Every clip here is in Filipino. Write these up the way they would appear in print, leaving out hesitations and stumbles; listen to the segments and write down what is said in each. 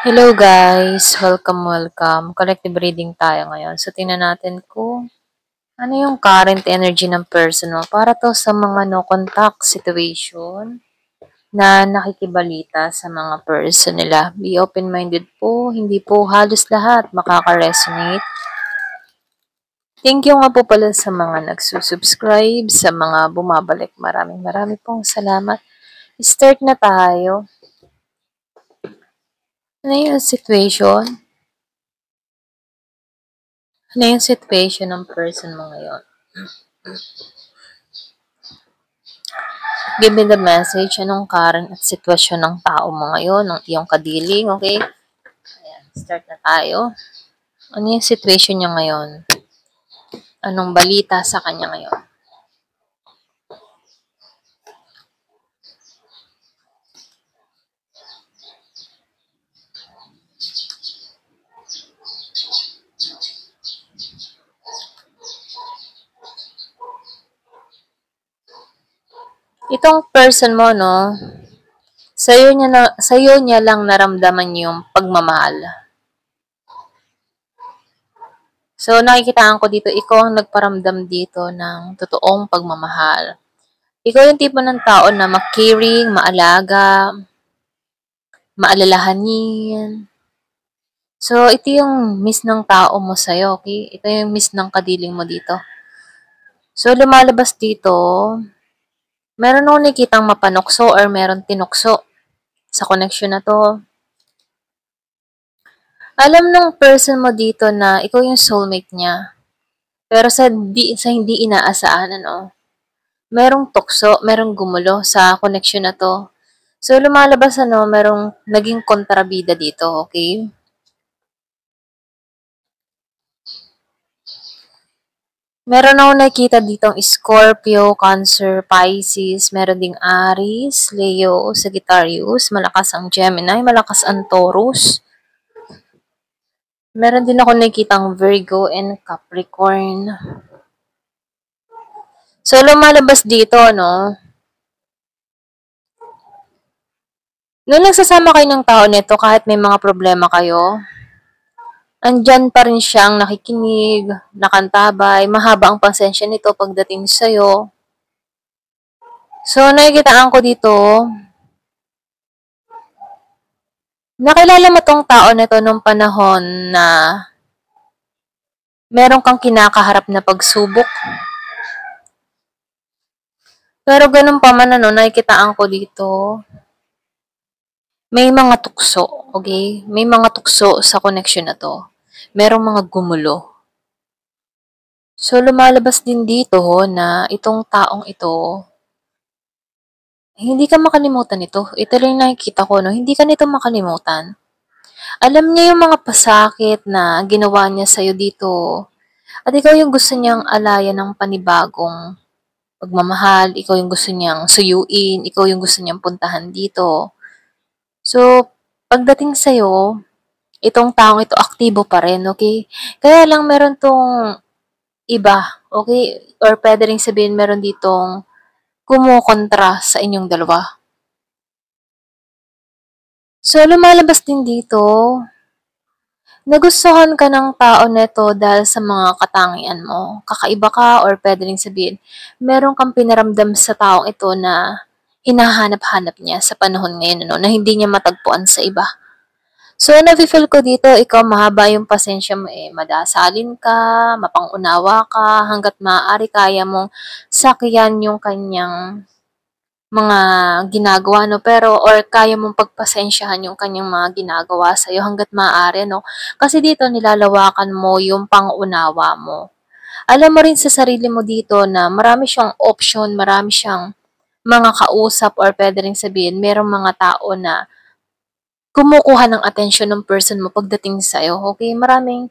Hello guys! Welcome. Collective reading tayo ngayon. So, tingnan natin kung ano yung current energy ng person mo para to sa mga no contact situation na nakikibalita sa mga person nila. Be open-minded po, hindi po halos lahat makaka-resonate. Thank you nga po pala sa mga nagsusubscribe, sa mga bumabalik. Maraming pong salamat. Start na tayo. Ano yung situation? Ano yung situation ng person mo ngayon? Give me the message, anong current at sitwasyon ng tao mo ngayon, ng iyong kadiling, okay? Ayan, start na tayo. Ano yung situation niya ngayon? Anong balita sa kanya ngayon? Itong person mo, no, sa'yo niya lang naramdaman yung pagmamahal. So, nakikitaan ko dito, ikaw ang nagparamdam dito ng totoong pagmamahal. Ikaw yung tipo ng tao na ma-caring, maalaga, maalalahanin. So, ito yung miss ng tao mo sa'yo, okay? Ito yung miss ng kadiling mo dito. So, lumalabas dito, meron akong nakikitang mapanukso or meron tinukso sa connection na to. Alam ng person mo dito na ikaw yung soulmate niya. Pero sa hindi inaasahan, ano, merong tukso, merong gumulo sa connection na to. So, lumalabas, ano, merong naging kontrabida dito, okay? Meron akong nakikita ditong Scorpio, Cancer, Pisces, meron ding Aries, Leo, Sagittarius, malakas ang Gemini, malakas ang Taurus. Meron din ako nakikitang Virgo and Capricorn. So, lumalabas dito, no? Nung nagsasama kayo ng tao nito, kahit may mga problema kayo, andyan pa rin siyang nakikinig, nakantabay, mahaba ang pasensya nito pagdating sa'yo. So, nakikitaan ko dito, nakilala mo tong tao nito nung panahon na meron kang kinakaharap na pagsubok. Pero ganun pa man, ano, nakikitaan ko dito, may mga tukso, okay? May mga tukso sa connection na to. Merong mga gumulo. So, lumalabas din dito na itong taong ito, hindi ka makalimutan ito. Ito rin nakikita ko, no? Hindi ka nito makalimutan. Alam niya yung mga pasakit na ginawa niya sa'yo dito. At ikaw yung gusto niyang alayan ng panibagong pagmamahal. Ikaw yung gusto niyang suyuin. Ikaw yung gusto niyang puntahan dito. So, pagdating sa'yo, itong taong ito aktibo pa rin, okay? Kaya lang meron tong iba, okay? Or pwede rin sabihin meron ditong kumukontra sa inyong dalawa. So, lumalabas din dito, nagustuhan ka ng tao neto dahil sa mga katangian mo. Kakaiba ka or pwede rin sabihin, meron kang pinaramdam sa taong ito na hinahanap-hanap niya sa panahon ngayon, ano, na hindi niya matagpuan sa iba. So, nafe-feel ko dito, ikaw mahaba yung pasensya mo eh. Madasalin ka, mapangunawa ka, hanggat maaari kaya mong sakyan yung kanyang mga ginagawa, no? Pero, or kaya mong pagpasensyahan yung kanyang mga ginagawa sa'yo hanggat maaari, no? Kasi dito, nilalawakan mo yung pangunawa mo. Alam mo rin sa sarili mo dito na marami siyang option, marami siyang mga kausap or pwede rin sabihin, merong mga tao na kumukuha ng atensyon ng person mo pagdating sa'yo, okay? Maraming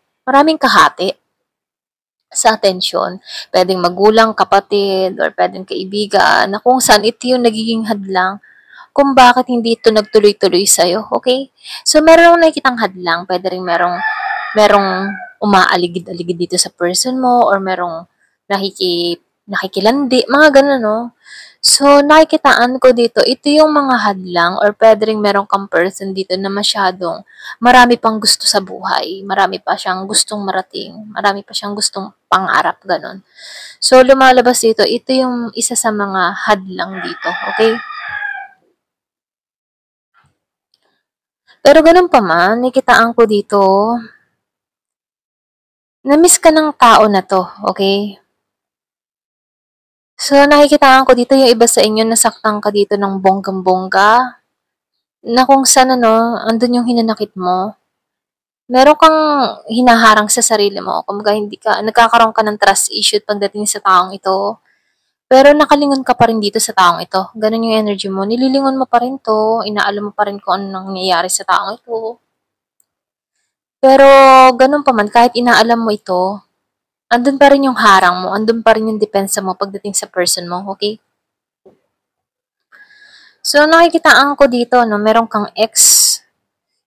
kahati sa atensyon. Pwedeng magulang, kapatid, or pwedeng kaibigan, na kung saan ito yung nagiging hadlang kung bakit hindi ito nagtuloy-tuloy sa'yo, okay? So, meron akong nakikitang hadlang. Pwede rin merong umaaligid-aligid dito sa person mo, or merong nakikilandi, mga ganun, no? So, nakikitaan ko dito, ito yung mga hadlang or puwede ring meron kang person dito na masyadong marami pang gusto sa buhay, marami pa siyang gustong marating, marami pa siyang gustong pangarap, gano'n. So, lumalabas dito, ito yung isa sa mga hadlang dito, okay? Pero gano'n pa man, nakikitaan ko dito, na-miss ka ng tao na 'to, okay? So, nakikitaan ko dito yung iba sa inyo nasaktan ka dito ng bonggang-bongga, na kung saan ano, andun yung hinanakit mo. Meron kang hinaharang sa sarili mo, kumbaga hindi ka nagkakaroon ka ng trust issue pagdating sa taong ito. Pero nakalingon ka pa rin dito sa taong ito. Ganun yung energy mo. Nililingon mo pa rin 'to, inaalam mo pa rin kung anong nangyayari sa taong ito. Pero ganun pa man, kahit inaalam mo ito, andun pa rin yung harang mo, andun pa rin yung depensa mo pagdating sa person mo, okay? So, nakikitaan ko dito, no, meron kang ex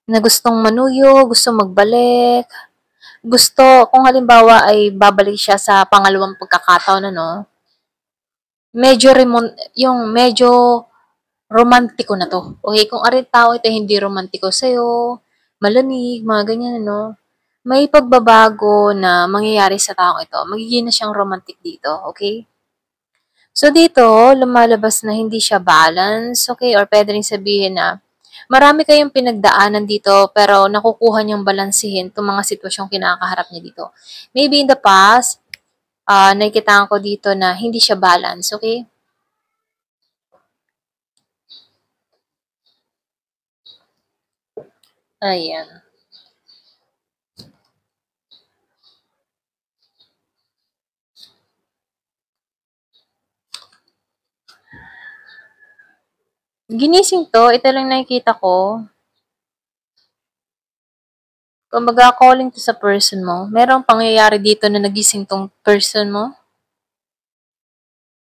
na gustong manuyo, gustong magbalik, gusto, kung halimbawa ay babalik siya sa pangalawang pagkakataon, ano, yung medyo romantiko na to. Okay, kung ari tao ito hindi romantiko sa'yo, malamig, mga ganyan, ano, may pagbabago na mangyayari sa taong ito. Magiging na siyang romantic dito, okay? So dito, lumalabas na hindi siya balance, okay? Or pwede rin sabihin na marami kayong pinagdaanan dito pero nakukuha niyang balansehin itong mga sitwasyong kinakaharap niya dito. Maybe in the past, nakikita ko dito na hindi siya balance, okay? Ayan. Ginising to, ito lang nakikita ko. Kumbaga, calling to sa person mo. Merong pangyayari dito na nagising tong person mo.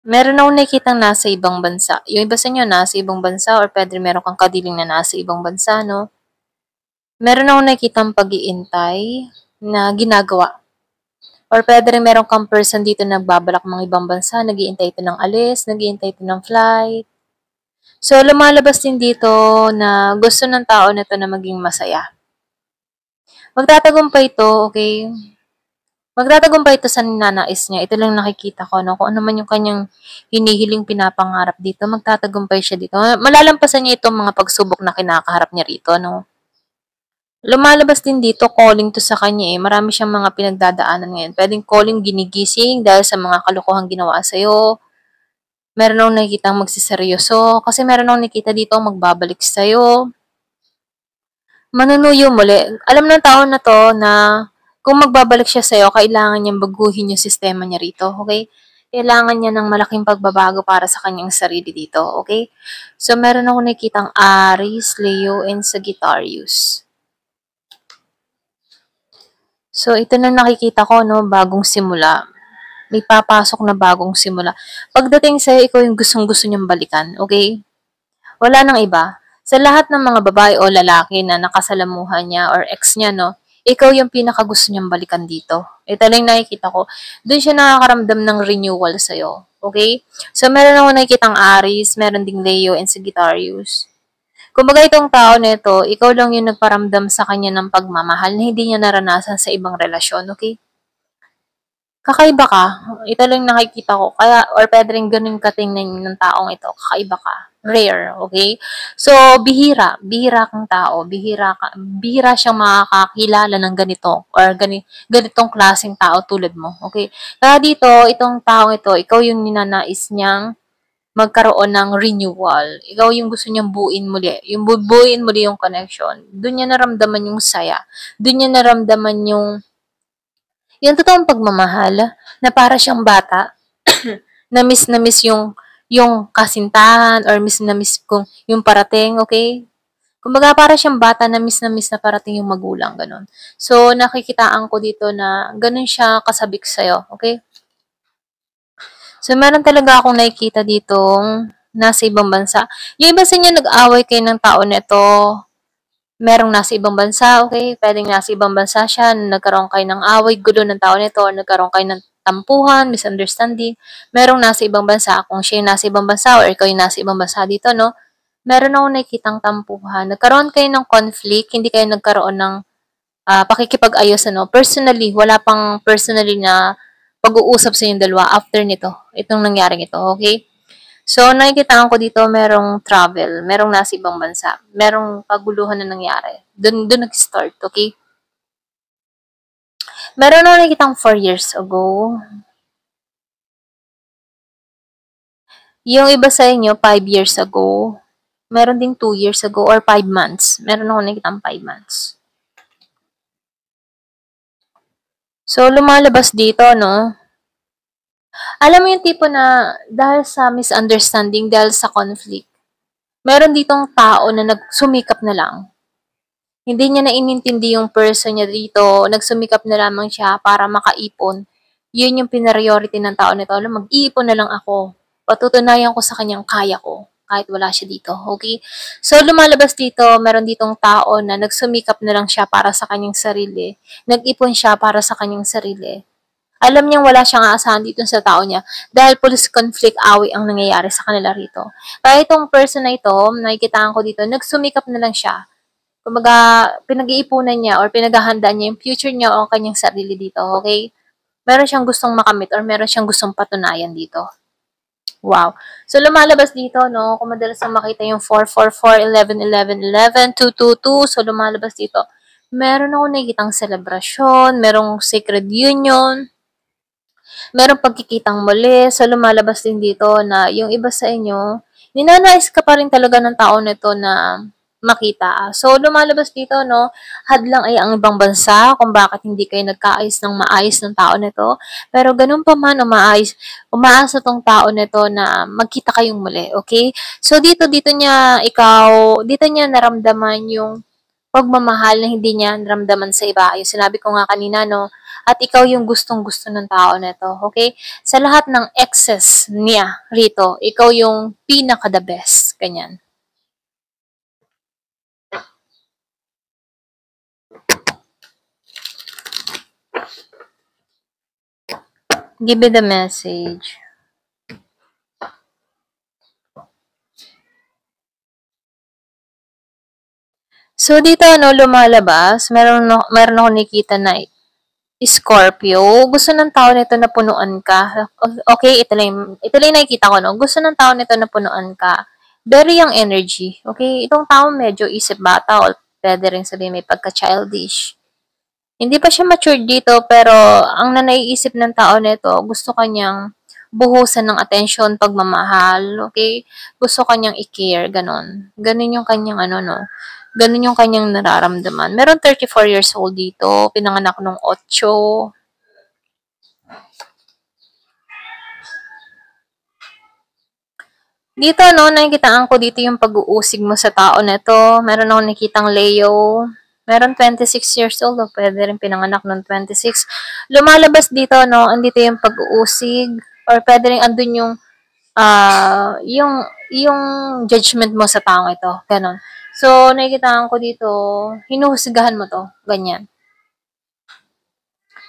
Meron akong nakikitang nasa ibang bansa. Yung iba sa inyo nasa ibang bansa or pwede meron kang kadiling na nasa ibang bansa, no? Meron akong nakikitang pag-iintay na ginagawa. Or pwede rin meron kang person dito na nagbabalak mga ibang bansa, nag-iintay ito ng alis, nag-iintay ito ng flight. So, lumalabas din dito na gusto ng tao na to na maging masaya. Magtatagumpay ito, okay? Magtatagumpay ito sa ninanais niya. Ito lang nakikita ko, no? Kung ano man yung kanyang hinihiling pinapangarap dito, magtatagumpay siya dito. Malalampasan niya itong mga pagsubok na kinakaharap niya rito, no? Lumalabas din dito, calling to sa kanya eh. Marami siyang mga pinagdadaanan ngayon. Pwedeng calling ginigising dahil sa mga kalokohang ginawa sa'yo. Meron akong nakikita magsiseryoso. Kasi meron akong nakikita dito magbabalik sa'yo. Manunuyo muli. Alam ng tao na to na kung magbabalik siya sa'yo, kailangan niyang baguhin yung sistema niya rito, okay? Kailangan niya ng malaking pagbabago para sa kanyang sarili dito, okay? So, meron ako nakikitang Aries, Leo, and Sagittarius. So, ito na nakikita ko, no, bagong simula. May papasok na bagong simula. Pagdating sa'yo, ikaw yung gustong-gusto niyang balikan, okay? Wala nang iba. Sa lahat ng mga babae o lalaki na nakasalamuhan niya or ex niya, no, ikaw yung pinakagusto niyang balikan dito. Ito lang nakikita ko. Doon siya nakakaramdam ng renewal sa'yo. Okay? So, meron ako nakikitang Aries, meron ding Leo and Sagittarius. Kumbaga itong tao nito, ikaw lang yung nagparamdam sa kanya ng pagmamahal na hindi niya naranasan sa ibang relasyon, okay? Kakaiba ka. Ito lang nakikita ko. Kaya, or pwede rin ganun katingnan ng taong ito. Kakaiba ka. Rare, okay? So, bihira. Bihira kang tao. Bihira siyang makakakilala ng ganito or ganitong klaseng tao tulad mo, okay? Kaya dito, itong taong ito, ikaw yung ninanais niyang magkaroon ng renewal. Ikaw yung gusto niyang buuin muli. Yung buuin muli yung connection. Doon niya naramdaman yung saya. Doon niya naramdaman yung totoong pagmamahal na para siyang bata na miss yung kasintahan or miss na miss kung yung parating, okay? Kumbaga para siyang bata na miss na parating yung magulang, ganun. So, nakikitaan ko dito na ganun siya kasabik sa'yo, okay? So, meron talaga akong nakikita ditong nasa ibang bansa. Yung iba sa inyo nag-away kayo ng tao nito, Merong nasa ibang bansa, okay? Pwedeng nasa ibang bansa siya, nagkaroon kayo ng away, gulo ng tao nito, or nagkaroon kayo ng tampuhan, misunderstanding. Merong nasa ibang bansa, kung siya yung nasa ibang bansa or ikaw yung nasa ibang bansa dito, no? Meron akong nakikitang tampuhan. Nagkaroon kayo ng conflict, hindi kayo nagkaroon ng pakikipag-ayos, ano? Personally, wala pang personally na pag-uusap sa inyong dalawa after nito, itong nangyaring ito, okay? So, nakikitaan ko dito merong travel, merong nasa ibang bansa, merong kaguluhan na nangyari. Doon nag-start, okay? Meron ako nakikitang 4 years ago. Yung iba sa inyo, 5 years ago. Meron ding 2 years ago or 5 months. Meron ako nakikitang 5 months. So, lumalabas dito, no? Alam mo yung tipo na dahil sa misunderstanding, dahil sa conflict, meron ditong tao na nagsumikap na lang. Hindi niya na inintindi yung person niya dito, nagsumikap na lamang siya para makaipon. Yun yung pinariority ng tao nito. Alam, mag-iipon na lang ako. Patutunayan ko sa kanyang kaya ko kahit wala siya dito. Okay? So, lumalabas dito, meron ditong tao na nagsumikap na lang siya para sa kanyang sarili. Nag-ipon siya para sa kanyang sarili. Alam niyang wala siyang aasahan dito sa tao niya dahil police conflict away ang nangyayari sa kanila rito. Kaya itong person na ito, nakikitaan ko dito, nagsumikap na lang siya. Kumbaga, pinag-iipunan niya or pinaghahandaan niya yung future niya o kanyang sarili dito, okay? Meron siyang gustong makamit or meron siyang gustong patunayan dito. Wow. So, lumalabas dito, no? Kung madalas ang makita yung 444, 11, 11, 11, 222. So, lumalabas dito. Meron ako nakikitang selebrasyon, merong sacred union, merong pagkikitang muli. So, lumalabas din dito na yung iba sa inyo, ninanais ka pa rin talaga ng tao nito na makita. So, lumalabas dito, no, hadlang ay ang ibang bansa kung bakit hindi kayo nagkaayos ng maayos ng tao nito. Pero ganun pa man, umaasa tong tao nito na magkita kayong muli, okay? So, dito niya naramdaman yung pagmamahal na hindi niya naramdaman sa iba. Yung sinabi ko nga kanina, no? At ikaw yung gustong-gusto ng tao na to, okay? Sa lahat ng excess niya rito, ikaw yung pinaka-the best. Ganyan. Give me the message. So, dito, ano, lumalabas, meron ako nakikita na Scorpio, gusto ng tao nito na punuan ka. Okay, ito lang yung nakikita ko, no? Gusto ng tao nito na punuan ka. Very young energy. Okay, itong tao medyo isip bata o pwede rin sabihin may pagka-childish. Hindi pa siya matured dito, pero ang naiisip ng tao nito, gusto kanyang buhusan ng atensyon, pagmamahal, okay? Gusto kanyang i-care, ganon. Ganon yung kanyang ano, no? Ganon yung kanyang nararamdaman. Meron 34 years old dito, pinanganak nung 8. Dito, no, nakikitaan ko dito yung pag-uusig mo sa tao na to. Meron akong nakitang Leo. Meron 26 years old, o pwede rin pinanganak ng 26. Lumalabas dito, no, andito yung pag-uusig, or pwede rin andun yung judgment mo sa taong ito. Ganon. So, nakikitaan ko dito, hinuhusgahan mo to. Ganyan.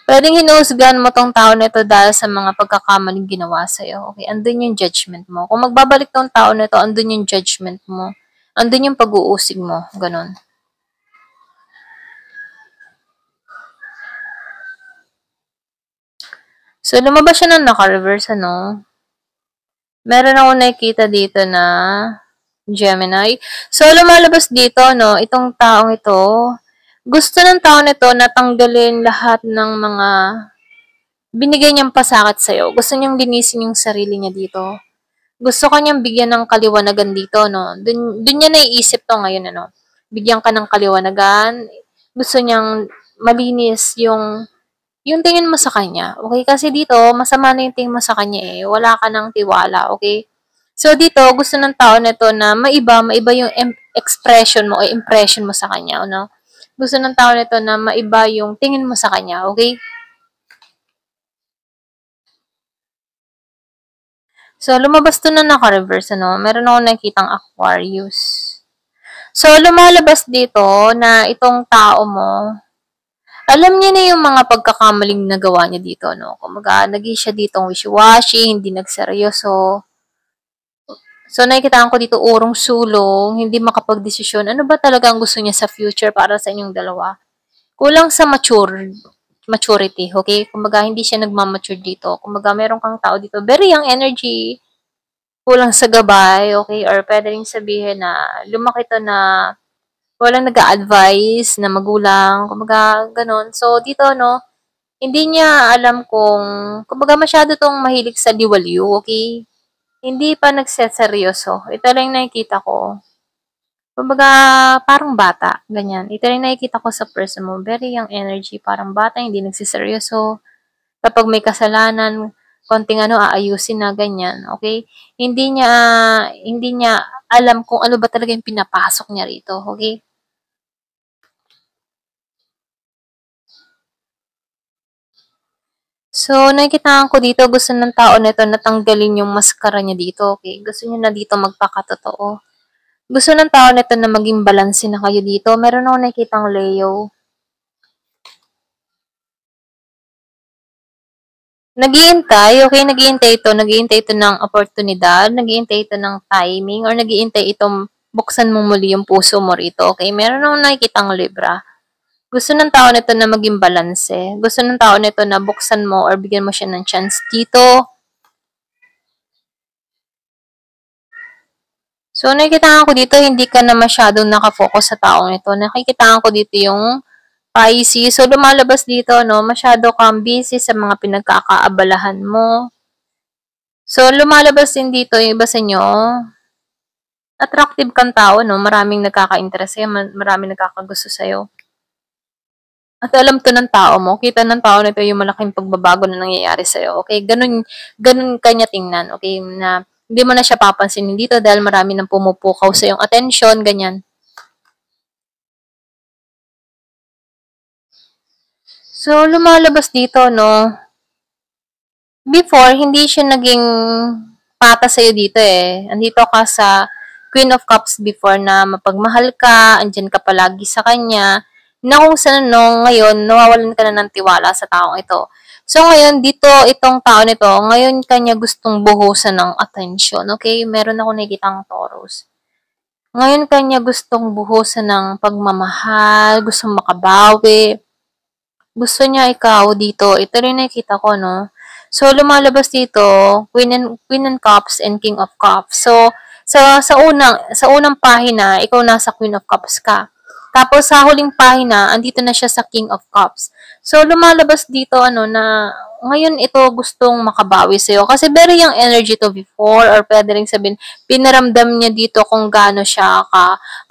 Pwedeng hinuhusgahan mo tong tao nito dahil sa mga pagkakamaling ginawa sa'yo. Okay, andun yung judgment mo. Kung magbabalik tong tao nito, andun yung judgment mo. Andun yung pag-uusig mo. Ganon. So, lumabas siya ng naka-reverse, ano? Meron ako nakikita dito na Gemini. So, lumalabas dito, no, itong taong ito, gusto ng tao nito na tanggalin lahat ng mga binigay niyang pasakit sa'yo. Gusto niyang linisin yung sarili niya dito. Gusto ka niyang bigyan ng kaliwanagan dito, no? Dun niya naiisip to ngayon, ano? Bigyan ka ng kaliwanagan. Gusto niyang malinis yung tingin mo sa kanya. Okay? Kasi dito, masama na yung tingin mo sa kanya eh. Wala ka ng tiwala, okay? So, dito, gusto ng tao nito na maiba yung expression mo o impression mo sa kanya, no? Gusto ng tao nito na maiba yung tingin mo sa kanya, okay? So, lumabas to na naka-reverse, ano? Meron ako nakikitang Aquarius. So, lumalabas dito na itong tao mo, alam niya na yung mga pagkakamaling nagawa niya dito, no? Kumbaga, naging siya ditong wishy-washy, hindi nagseryoso. So, nakikitaan ko dito urong sulong, hindi makapagdesisyon. Ano ba talaga ang gusto niya sa future para sa inyong dalawa? Kulang sa maturity, okay? Kumbaga, hindi siya nagmamature dito. Kumbaga, meron kang tao dito, very young energy, kulang sa gabay, okay? Or pwede rin sabihin na lumaki to na walang nag-a-advise na magulang, kumbaga, ganun. So, dito, no, hindi niya alam kumbaga, masyado tong mahilig sa liwaliw, okay? Hindi pa nagseseryoso. Ito lang yung nakikita ko. Kumbaga, parang bata, ganyan. Ito rin nakikita ko sa person mo, very young energy, parang bata, hindi nagsiseryoso. Kapag may kasalanan, konting aayusin na, ganyan, okay? Hindi niya alam kung ano ba talaga yung pinapasok niya rito, okay? So, nakikitaan ko dito, gusto ng tao nito na tanggalin yung maskara niya dito, okay? Gusto niya na dito magpakatotoo. Gusto ng tao nito na maging balanse na kayo dito. Meron ako nakikitang Leo. Naghihintay, okay, naghihintay ito ng oportunidad, naghihintay ito ng timing, or naghihintay itong buksan mo muli yung puso mo rito, okay? Meron akong nakikitang Libra. Gusto ng tao nito na maging balanse. Gusto ng tao nito na buksan mo or bigyan mo siya ng chance dito. So, nakikitaan ko dito, hindi ka na masyadong nakafocus sa taong ito. Nakikitaan ko dito yung Pisces. So, lumalabas dito, no, masyado kang busy sa mga pinagkakaabalahan mo. So, lumalabas din dito yung iba sa inyo, attractive kang tao, no, maraming nagkaka-interest sa'yo, maraming nagkakagusto sa'yo. At alam to ng tao mo, kita ng tao na ito yung malaking pagbabago na nangyayari sa'yo, okay? Ganun kanya tingnan, okay? Na hindi mo na siya papansinin dito dahil marami nang pumupukaw sa iyong attention, ganyan. So, lumalabas dito, no, before, hindi siya naging pata sa'yo dito eh. Andito ka sa Queen of Cups before na mapagmahal ka, andyan ka palagi sa kanya, na kung saan no, ngayon, nawawalan ka na ng tiwala sa taong ito. So, ngayon, dito, itong tao nito, ngayon kanya gustong buhusan ng attention, okay? Meron ako nakikitang Taurus. Ngayon kanya gustong buhusan ng pagmamahal, gustong makabawi, gusto niya ikaw dito. Ito rin nakikita ko, no? So, lumalabas dito, Queen and Cups and King of Cups. So, sa unang pahina, ikaw nasa Queen of Cups ka. Tapos, sa huling pahina, andito na siya sa King of Cups. So, lumalabas dito, na ngayon ito gustong makabawi sa'yo. Kasi very young energy to before, or pwede rin sabihin, pinaramdam niya dito kung gaano siya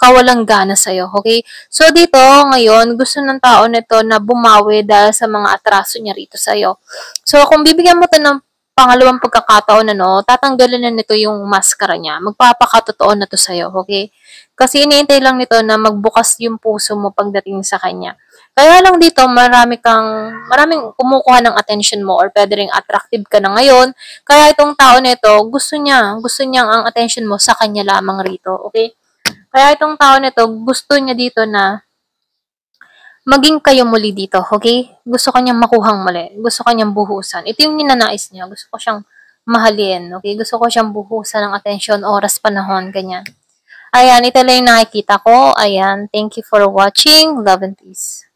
kawalang gana sa'yo. Okay? So, dito, ngayon, gusto ng tao nito na bumawi dahil sa mga atraso niya rito sa'yo. So, kung bibigyan mo to ng pangalawang pagkakataon, tatanggalin na nito yung maskara niya. Magpapakatotoo na to sa'yo, okay? Kasi iniintay lang nito na magbukas yung puso mo pagdating sa kanya. Kaya lang dito, maraming kumukuha ng attention mo or pwede ring attractive ka na ngayon. Kaya itong tao nito, gusto niya ang attention mo sa kanya lamang rito, okay? Kaya itong tao nito, gusto niya dito na maging kayo muli dito, okay? Gusto kanyang makuhang muli. Gusto kanyang buhusan. Ito yung ninanais niya. Gusto ko siyang mahalin, okay? Gusto ko siyang buhusan ng atensyon, oras, panahon, ganyan. Ayan, ito lang yung nakikita ko. Ayan, thank you for watching. Love and peace.